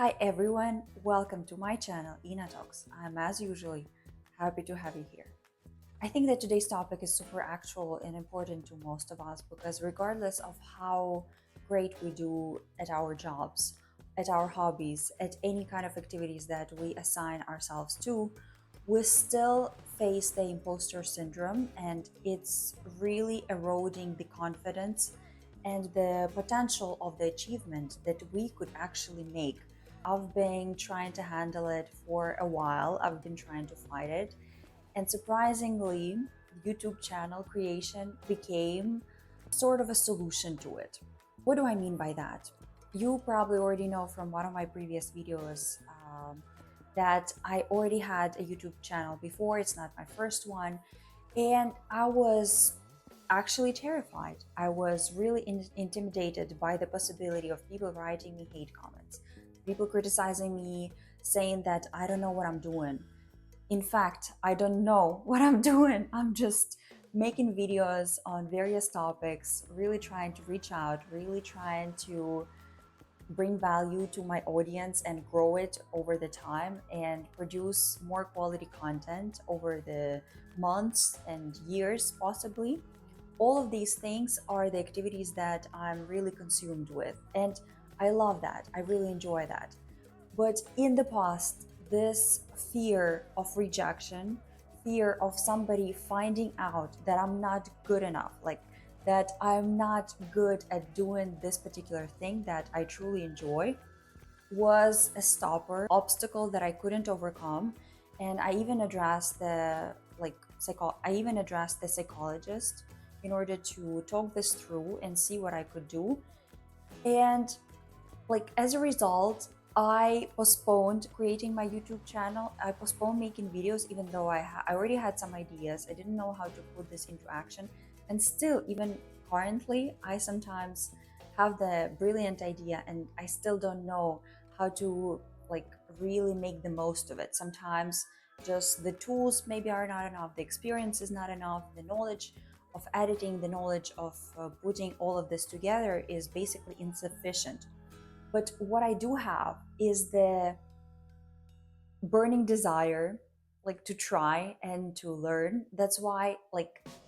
Hi everyone, welcome to my channel Ina Talks. I'm as usually happy to have you here. I think that today's topic is super actual and important to most of us because regardless of how great we do at our jobs, at our hobbies, at any kind of activities that we assign ourselves to, we still face the imposter syndrome, and it's really eroding the confidence and the potential of the achievement that we could actually make. I've been trying to handle it for a while. I've been trying to fight it. And surprisingly, YouTube channel creation became sort of a solution to it. What do I mean by that? You probably already know from one of my previous videos that I already had a YouTube channel before. It's not my first one. And I was actually terrified. I was really intimidated by the possibility of people writing me hate comments, people criticizing me, saying that I don't know what I'm doing. In fact, I don't know what I'm doing. I'm just making videos on various topics, really trying to reach out, really trying to bring value to my audience and grow it over the time and produce more quality content over the months and years possibly. All of these things are the activities that I'm really consumed with, and I love that. I really enjoy that. But in the past, this fear of rejection, fear of somebody finding out that I'm not good enough, like that I'm not good at doing this particular thing that I truly enjoy, was a stopper, obstacle that I couldn't overcome. And I even addressed the psychologist in order to talk this through and see what I could do. And as a result, I postponed creating my YouTube channel. I postponed making videos, even though I already had some ideas. I didn't know how to put this into action. And still, even currently, I sometimes have the brilliant idea and I still don't know how to really make the most of it. Sometimes just the tools maybe are not enough, the experience is not enough, the knowledge of editing, the knowledge of putting all of this together is basically insufficient. But what I do have is the burning desire to try and to learn. That's why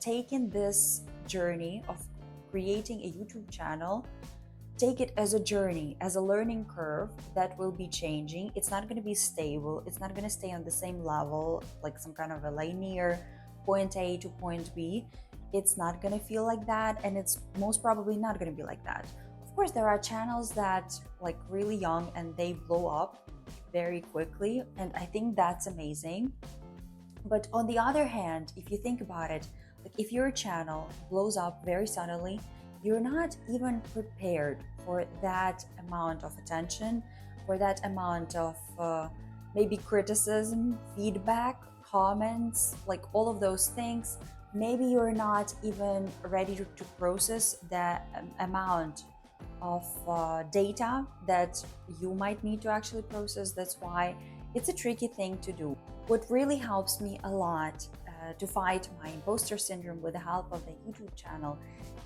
taking this journey of creating a YouTube channel, take it as a journey, as a learning curve that will be changing. It's not going to be stable. It's not going to stay on the same level, like some kind of a linear point A to point B. It's not going to feel like that, and it's most probably not going to be like that. Of course, there are channels that really young and they blow up very quickly, and I think that's amazing. But on the other hand, if you think about it, if your channel blows up very suddenly, you're not even prepared for that amount of attention, for that amount of maybe criticism, feedback, comments, all of those things. Maybe you're not even ready to process that amount of data that you might need to actually process. That's why it's a tricky thing to do. What really helps me a lot to fight my imposter syndrome with the help of the YouTube channel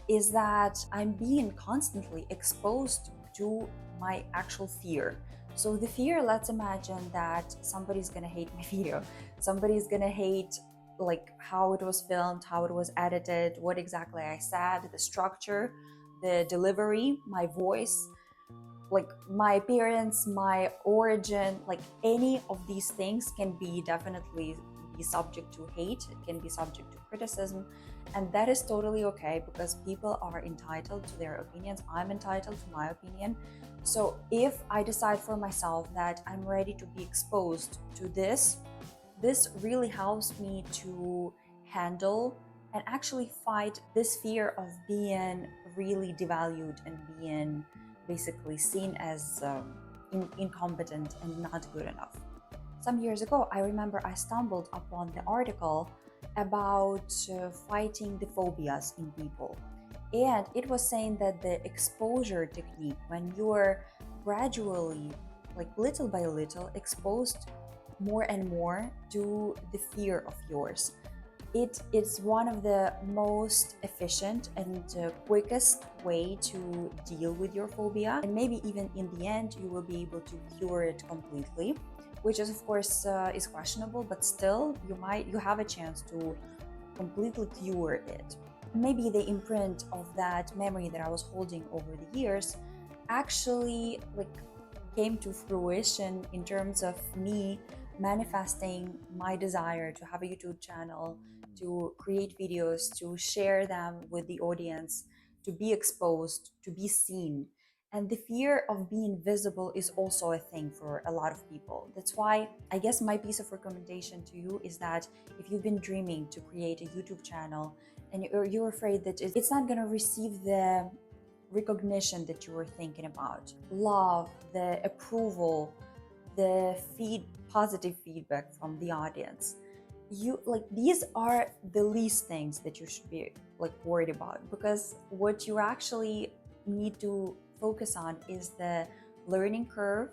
is that I'm being constantly exposed to my actual fear. So the fear, let's imagine that somebody's gonna hate my video, somebody's gonna hate how it was filmed, how it was edited, what exactly I said, the structure, the delivery, my voice, my appearance, my origin, any of these things can be definitely be subject to hate. It can be subject to criticism, and that is totally okay because people are entitled to their opinions. I'm entitled to my opinion. So if I decide for myself that I'm ready to be exposed to this really helps me to handle and actually fight this fear of being really devalued and being basically seen as incompetent and not good enough. Some years ago, I remember I stumbled upon the article about fighting the phobias in people. And it was saying that the exposure technique, when you're gradually, little by little, exposed more and more to the fear of yours, It is one of the most efficient and quickest way to deal with your phobia, and maybe even in the end you will be able to cure it completely, which is of course is questionable, but still you have a chance to completely cure it. Maybe the imprint of that memory that I was holding over the years actually came to fruition in terms of me manifesting my desire to have a YouTube channel, to create videos, to share them with the audience, to be exposed, to be seen. And the fear of being visible is also a thing for a lot of people. That's why I guess my piece of recommendation to you is that if you've been dreaming to create a YouTube channel and you're afraid that it's not going to receive the recognition that you were thinking about, love, the approval, the positive feedback from the audience, you like these are the least things that you should be worried about, because what you actually need to focus on is the learning curve,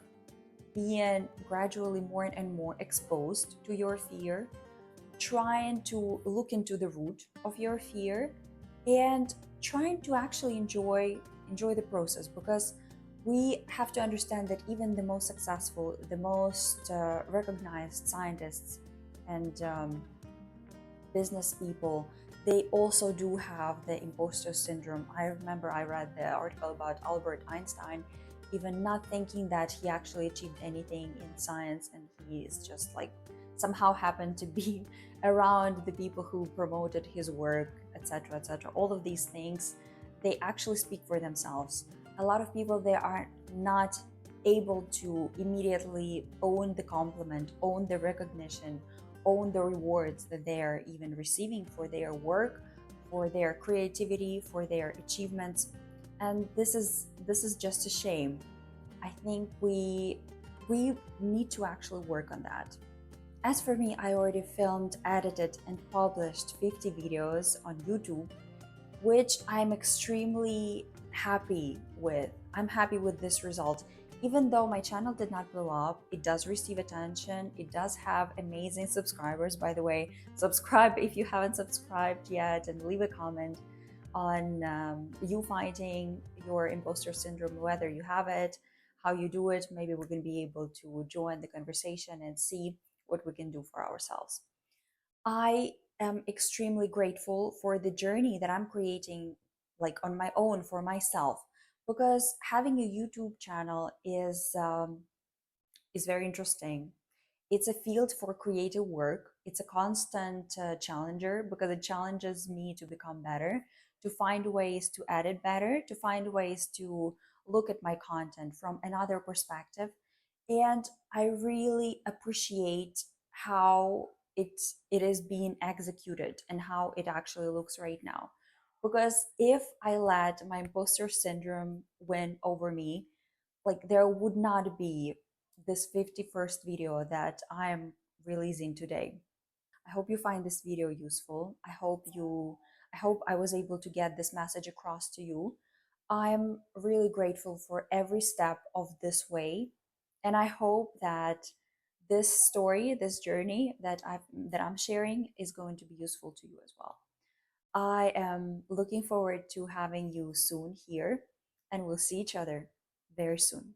being gradually more and more exposed to your fear, trying to look into the root of your fear, and trying to actually enjoy the process, because we have to understand that even the most successful, the most recognized scientists and business people, they also do have the imposter syndrome. I remember I read the article about Albert Einstein, even not thinking that he actually achieved anything in science, and he is just somehow happened to be around the people who promoted his work, etc., etc. All of these things, they actually speak for themselves. A lot of people, they are not able to immediately own the compliment, own the recognition, own the rewards that they're even receiving for their work, for their creativity, for their achievements. And this is just a shame. I think we need to actually work on that. As for me, I already filmed, edited, and published 50 videos on YouTube, which I'm extremely happy with. I'm happy with this result. Even though my channel did not blow up, it does receive attention. It does have amazing subscribers, by the way. Subscribe if you haven't subscribed yet, and leave a comment on you fighting your imposter syndrome, whether you have it, how you do it. Maybe we're going to be able to join the conversation and see what we can do for ourselves. I am extremely grateful for the journey that I'm creating, on my own for myself, because having a YouTube channel is very interesting. It's a field for creative work. It's a constant challenger, because it challenges me to become better, to find ways to edit better, to find ways to look at my content from another perspective. And I really appreciate how it is being executed and how it actually looks right now. Because if I let my imposter syndrome win over me, there would not be this 51st video that I am releasing today. I hope you find this video useful. I hope I was able to get this message across to you. I'm really grateful for every step of this way, and I hope that this story, this journey that I'm sharing is going to be useful to you as well. I am looking forward to having you soon here, and we'll see each other very soon.